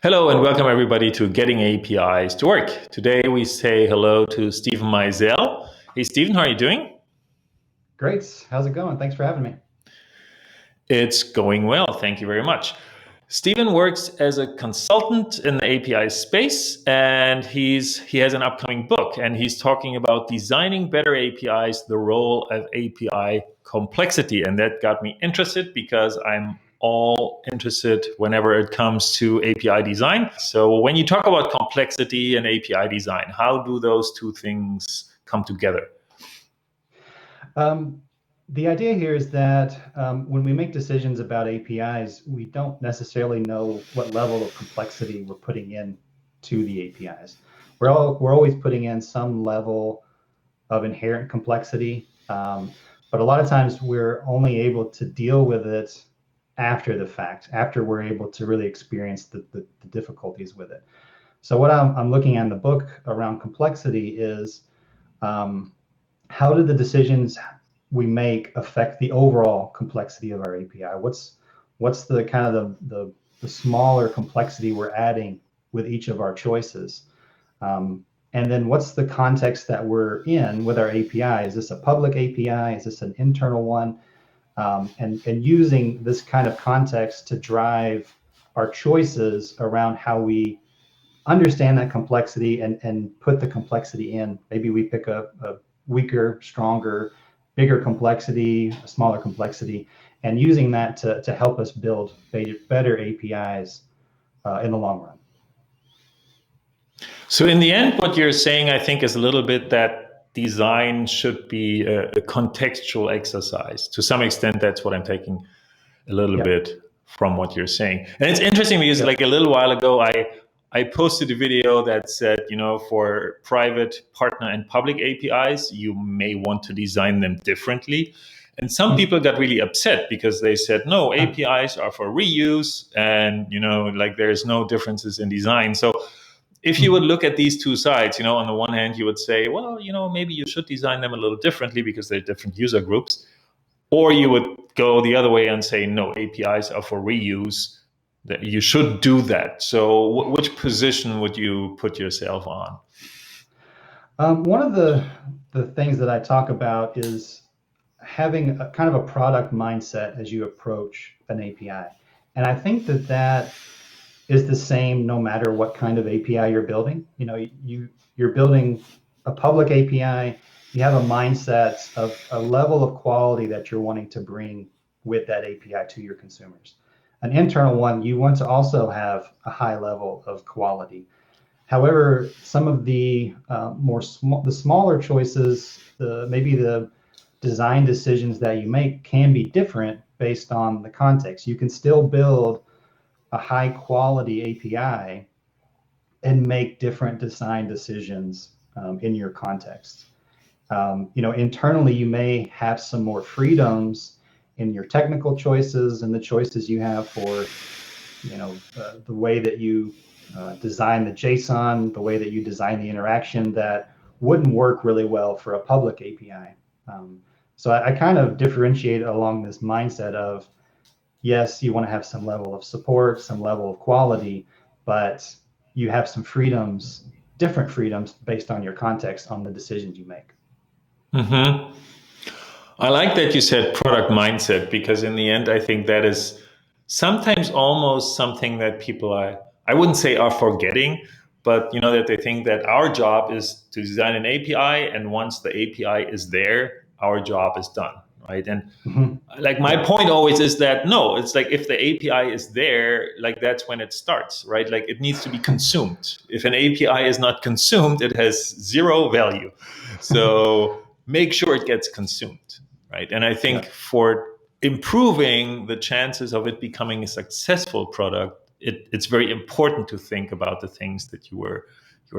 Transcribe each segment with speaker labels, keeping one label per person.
Speaker 1: Hello and welcome everybody to Getting APIs to Work. Today we say hello to Stephen Meisel. Hey Stephen, how are you doing?
Speaker 2: Great. How's it going? Thanks for having me.
Speaker 1: It's going well, thank you very much. Stephen works as a consultant in the API space and he has an upcoming book and he's talking about designing better APIs, the role of API complexity. And that got me interested because I'm all interested whenever it comes to API design. So when you talk about complexity and API design, how do those two things come together?
Speaker 2: Um, the idea here is that when we make decisions about APIs, we don't necessarily know what level of complexity we're putting in to the APIs. We're always putting in some level of inherent complexity, but a lot of times we're only able to deal with it after the fact, after we're able to really experience the difficulties with it. So what I'm looking at in the book around complexity is um, how do the decisions we make affect the overall complexity of our API? What's the kind of the smaller complexity we're adding with each of our choices? And then what's the context that we're in with our API? Is this a public API? Is this an internal one? And using this kind of context to drive our choices around how we understand that complexity and put the complexity in. Maybe we pick a weaker, stronger, bigger complexity, a smaller complexity, and using that to help us build better APIs in the long run.
Speaker 1: So in the end, what you're saying, I think, is a little bit that design should be a contextual exercise. To some extent, that's what I'm taking a little
Speaker 2: Yep.
Speaker 1: bit from what you're saying. And it's interesting because
Speaker 2: Yep.
Speaker 1: like a little while ago, I posted a video that said, for private partner and public APIs, you may want to design them differently. And some people got really upset because they said, no, APIs are for reuse and, like there's no differences in design. So if you would look at these two sides, on the one hand, you would say, well, maybe you should design them a little differently because they're different user groups. Or you would go the other way and say, no, APIs are for reuse, that you should do that. So which position would you put yourself on?
Speaker 2: One of the things that I talk about is having a kind of a product mindset as you approach an API. And I think that is the same no matter what kind of API you're building. You're building a public API, you have a mindset of a level of quality that you're wanting to bring with that API to your consumers. An internal one, you want to also have a high level of quality. However, some of the the smaller choices, maybe the design decisions that you make can be different based on the context. You can still build a high quality API and make different design decisions in your context. Internally, you may have some more freedoms in your technical choices and the choices you have for, the way that you design the JSON, the way that you design the interaction that wouldn't work really well for a public API. So I kind of differentiate along this mindset of, yes, you want to have some level of support, some level of quality, but you have some freedoms, different freedoms based on your context on the decisions you make.
Speaker 1: Hmm. I like that you said product mindset because in the end, I think that is sometimes almost something that people I wouldn't say are forgetting, but that they think that our job is to design an API, and once the API is there, our job is done, right? And
Speaker 2: Mhm.
Speaker 1: like my
Speaker 2: Yeah.
Speaker 1: point always is that no, it's like if the API is there, like that's when it starts, right? Like it needs to be consumed. If an API is not consumed, it has zero value. So make sure it gets consumed, right? And I think
Speaker 2: Yeah.
Speaker 1: for improving the chances of it becoming a successful product, it's very important to think about the things that you were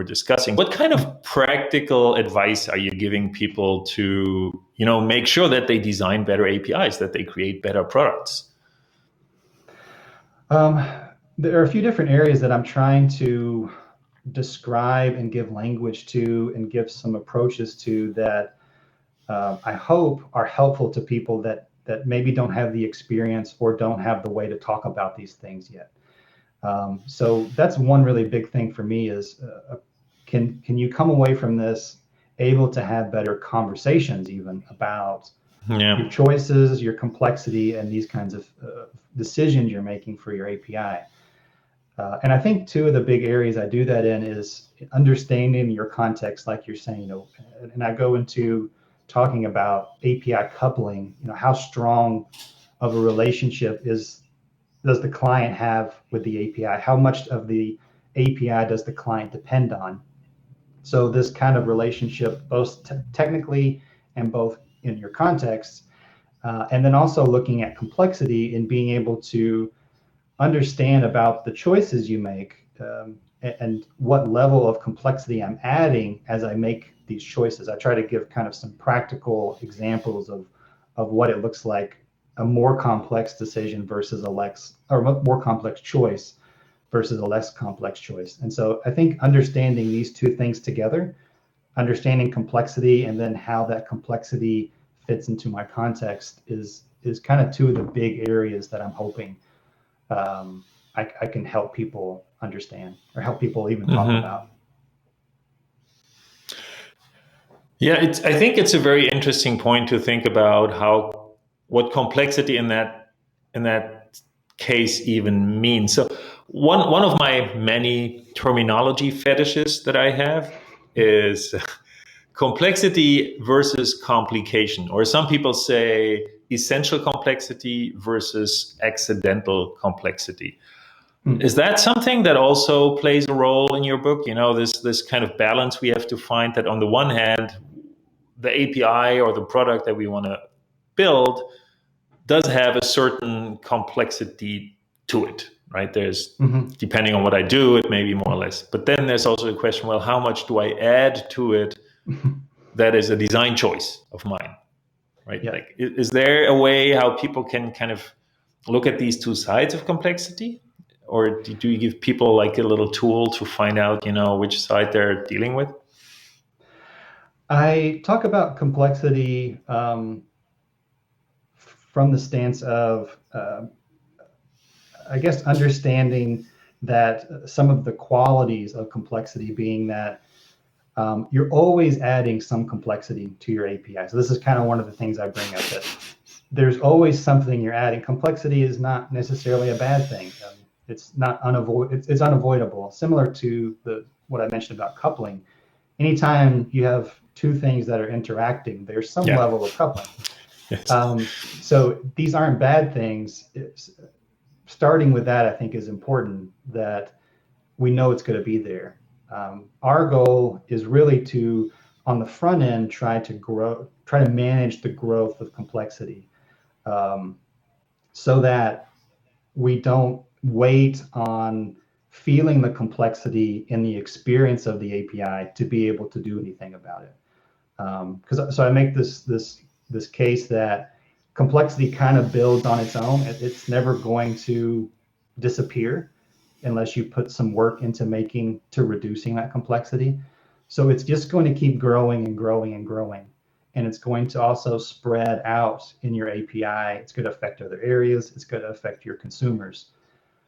Speaker 1: discussing. What kind of practical advice are you giving people to, make sure that they design better APIs, that they create better products?
Speaker 2: Um, there are a few different areas that I'm trying to describe and give language to and give some approaches to that I hope are helpful to people that maybe don't have the experience or don't have the way to talk about these things yet. So that's one really big thing for me is can you come away from this able to have better conversations even about your choices, your complexity, and these kinds of decisions you're making for your API. And I think two of the big areas I do that in is understanding your context, like you're saying, and I go into talking about API coupling, how strong of a relationship does the client have with the API? How much of the API does the client depend on? So this kind of relationship, both technically and both in your context, and then also looking at complexity and being able to understand about the choices you make and what level of complexity I'm adding as I make these choices. I try to give kind of some practical examples of what it looks like a more complex decision versus more complex choice versus a less complex choice. And so I think understanding these two things together, understanding complexity and then how that complexity fits into my context is kind of two of the big areas that I'm hoping I can help people understand or help people even talk about.
Speaker 1: Yeah, I think it's a very interesting point to think about what complexity in that case even means. So one of my many terminology fetishes that I have is complexity versus complication, or some people say essential complexity versus accidental complexity. Is that something that also plays a role in your book? This kind of balance we have to find, that on the one hand, the API or the product that we want to build does have a certain complexity to it, right? There's, depending on what I do, it may be more or less. But then there's also the question, well, how much do I add to it that is a design choice of mine, right?
Speaker 2: Yeah.
Speaker 1: Like, is there a way how people can kind of look at these two sides of complexity? Or do you give people like a little tool to find out, which side they're dealing with?
Speaker 2: I talk about complexity from the stance of, I guess, understanding that some of the qualities of complexity being that you're always adding some complexity to your API. So this is kind of one of the things I bring up, that there's always something you're adding. Complexity is not necessarily a bad thing. It's unavoidable. Similar to what I mentioned about coupling. Anytime you have two things that are interacting, there's some level of coupling.
Speaker 1: Yes.
Speaker 2: So these aren't bad things. Starting with that, I think, is important, that we know it's going to be there. Our goal is really to, on the front end, try to manage the growth of complexity, so that we don't wait on feeling the complexity in the experience of the API to be able to do anything about it. So I make this case that complexity kind of builds on its own. It's never going to disappear unless you put some work into reducing that complexity. So it's just going to keep growing and growing and growing. And it's going to also spread out in your API. It's going to affect other areas. It's going to affect your consumers.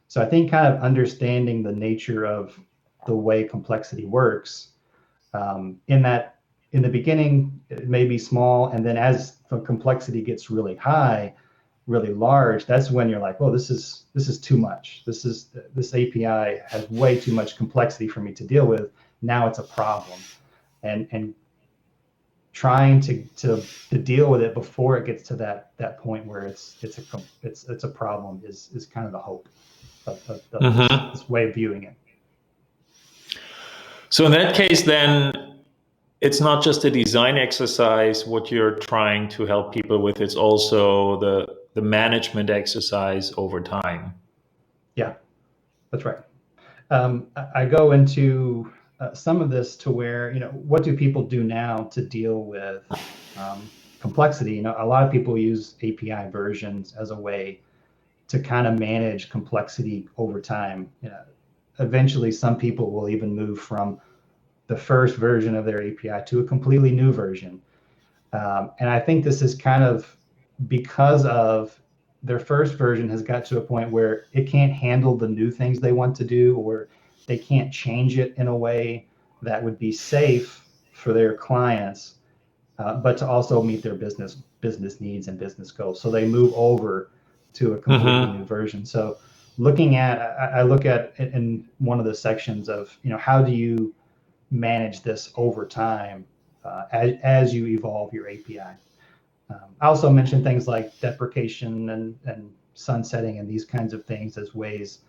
Speaker 2: So I think kind of understanding the nature of the way complexity works, in the beginning, it may be small. And then as the complexity gets really high, really large, that's when you're like, well, this is too much. This API has way too much complexity for me to deal with. Now it's a problem. And trying to deal with it before it gets to that point where it's a problem is kind of the hope of this way of viewing it.
Speaker 1: So in that case, then, it's not just a design exercise what you're trying to help people with, it's also the management exercise over time.
Speaker 2: Yeah, that's right. I go into some of this to where, what do people do now to deal with complexity? A lot of people use API versions as a way to kind of manage complexity over time. Eventually, some people will even move from the first version of their API to a completely new version. And I think this is kind of because of their first version has got to a point where it can't handle the new things they want to do, or they can't change it in a way that would be safe for their clients, but to also meet their business needs and business goals. So they move over to a completely new version. So looking at, I look at in one of the sections of, how do you manage this over time as you evolve your API. I also mentioned things like deprecation and sunsetting and these kinds of things as ways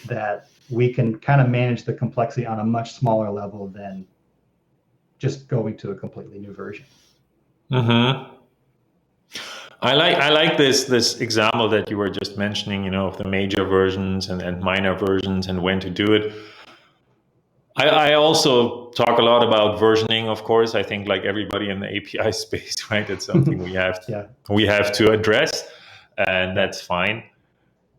Speaker 2: that we can kind of manage the complexity on a much smaller level than just going to a completely new version.
Speaker 1: Mm-hmm. I like this example that you were just mentioning, of the major versions and minor versions and when to do it. I also talk a lot about versioning, of course. I think like everybody in the API space, right? It's something we have to address, and that's fine.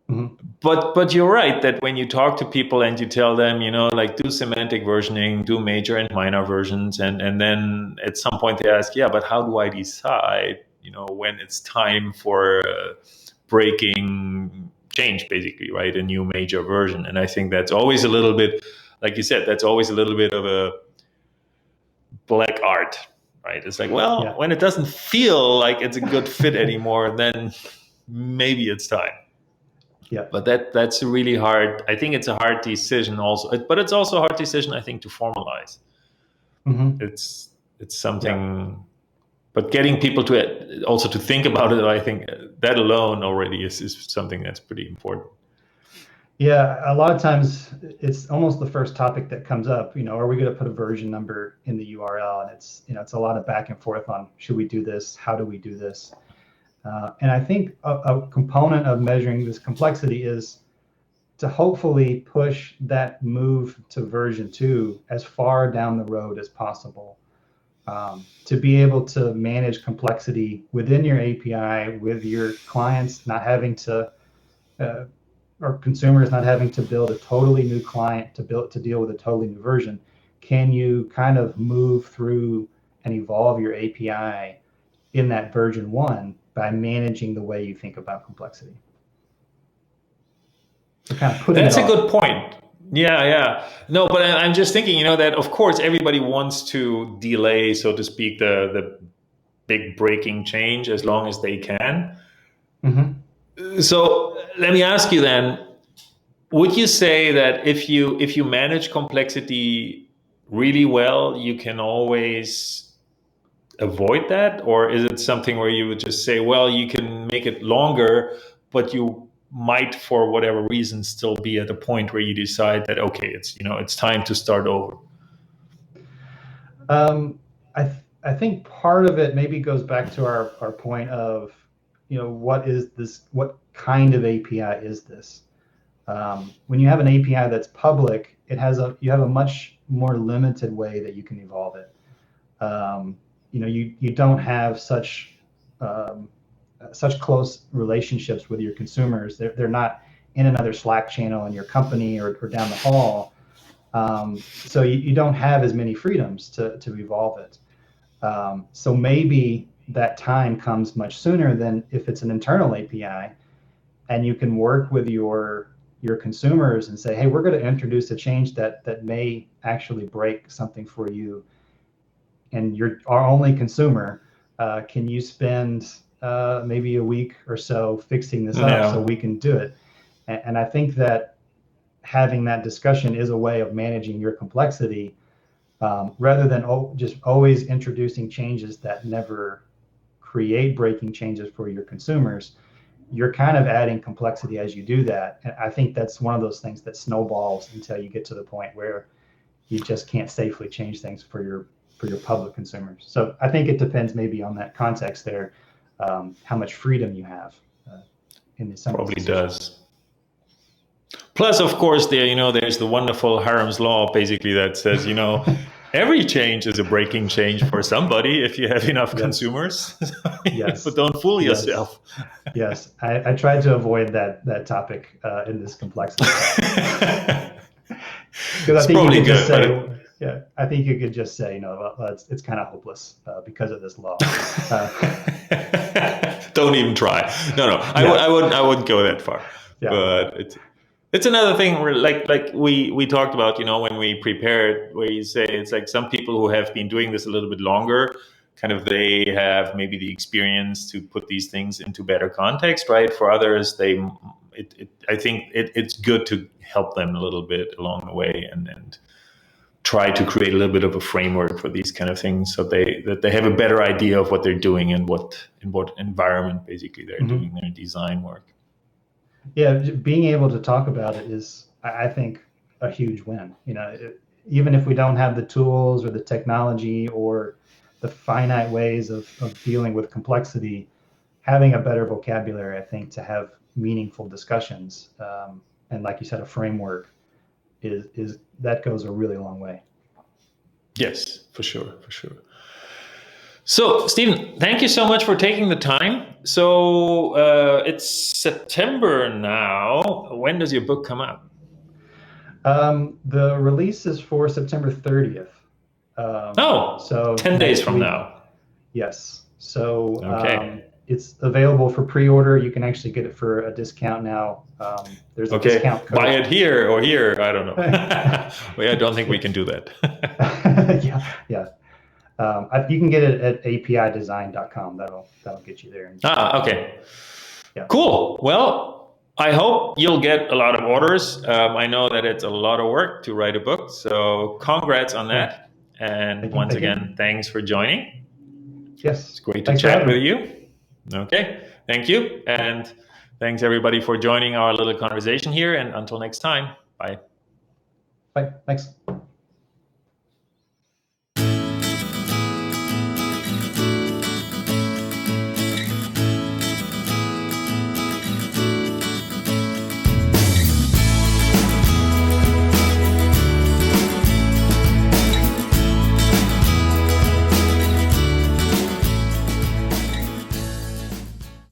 Speaker 1: Mm-hmm. But you're right that when you talk to people and you tell them, like do semantic versioning, do major and minor versions, and then at some point they ask, yeah, but how do I decide, when it's time for breaking change, basically, right? A new major version. And I think that's always a little bit, like you said, that's always a little bit of a black art, right? It's like, well, when it doesn't feel like it's a good fit anymore, then maybe it's time.
Speaker 2: Yeah.
Speaker 1: But that's a really hard, I think it's a hard decision also, but it's also a hard decision, I think, to formalize.
Speaker 2: Mm-hmm.
Speaker 1: It's something, but getting people to also to think about it, I think that alone already is something that's pretty important.
Speaker 2: Yeah, a lot of times it's almost the first topic that comes up. Are we going to put a version number in the URL? And it's a lot of back and forth on, should we do this? How do we do this? And I think a component of measuring this complexity is to hopefully push that move to version 2 as far down the road as possible. To be able to manage complexity within your API with your clients not having to or consumers not having to build a totally new client to deal with a totally new version. Can you kind of move through and evolve your API in that version 1 by managing the way you think about complexity? So kind of putting
Speaker 1: That's a good point. Yeah. No, but I'm just thinking, that of course everybody wants to delay, so to speak, the big breaking change as long as they can. Mm-hmm. So let me ask you then, would you say that if you manage complexity really well, you can always avoid that? Or is it something where you would just say, well, you can make it longer, but you might, for whatever reason, still be at a point where you decide that, okay, it's time to start over?
Speaker 2: I think part of it maybe goes back to our point of, what is this? What kind of API is this? When you have an API that's public, you have a much more limited way that you can evolve it. You don't have such close relationships with your consumers. They're not in another Slack channel in your company or down the hall. So you don't have as many freedoms to evolve it. So maybe that time comes much sooner than if it's an internal API, and you can work with your consumers and say, hey, we're going to introduce a change that may actually break something for you, and you're our only consumer. Can you spend maybe a week or so fixing this up so we can do it? And I think that having that discussion is a way of managing your complexity, rather than just always introducing changes that never create breaking changes for your consumers. You're kind of adding complexity as you do that. And I think that's one of those things that snowballs until you get to the point where you just can't safely change things for your public consumers. So I think it depends maybe on that context there, how much freedom you have in some
Speaker 1: probably does. Plus, of course, there's the wonderful Harem's law, basically, that says, every change is a breaking change for somebody if you have enough consumers.
Speaker 2: Yes.
Speaker 1: But don't fool yourself.
Speaker 2: Yes, I tried to avoid that topic in this complexity. Because I think you could just say, I think you could just say, it's kind of hopeless because of this law.
Speaker 1: Don't even try. No, I wouldn't go that far.
Speaker 2: Yeah.
Speaker 1: But it's another thing where like we talked about, when we prepared, where you say it's like some people who have been doing this a little bit longer, kind of they have maybe the experience to put these things into better context, right? For others, I think it's good to help them a little bit along the way and try to create a little bit of a framework for these kind of things, so that they have a better idea of what they're doing and in what environment basically they're doing their design work.
Speaker 2: Yeah, being able to talk about it is, I think, a huge win. Even if we don't have the tools or the technology or the finite ways of dealing with complexity, having a better vocabulary, I think, to have meaningful discussions, and like you said, a framework is that goes a really long way.
Speaker 1: Yes, for sure. So, Stephen, thank you so much for taking the time. So it's September now. When does your book come out?
Speaker 2: The release is for September 30th.
Speaker 1: So 10 days from now.
Speaker 2: Yes. So
Speaker 1: okay.
Speaker 2: It's available for pre-order. You can actually get it for a discount now. There's a discount code.
Speaker 1: Buy it here or here. I don't know. I don't think we can do that.
Speaker 2: Yeah. You can get it at apidesign.com. That'll get you there.
Speaker 1: Okay.
Speaker 2: Yeah.
Speaker 1: Cool. Well, I hope you'll get a lot of orders. I know that it's a lot of work to write a book, so congrats on that. And once again, thanks for joining.
Speaker 2: Yes.
Speaker 1: It's great to chat with you. Okay. Thank you. And thanks everybody for joining our little conversation here. And until next time, bye.
Speaker 2: Bye. Thanks.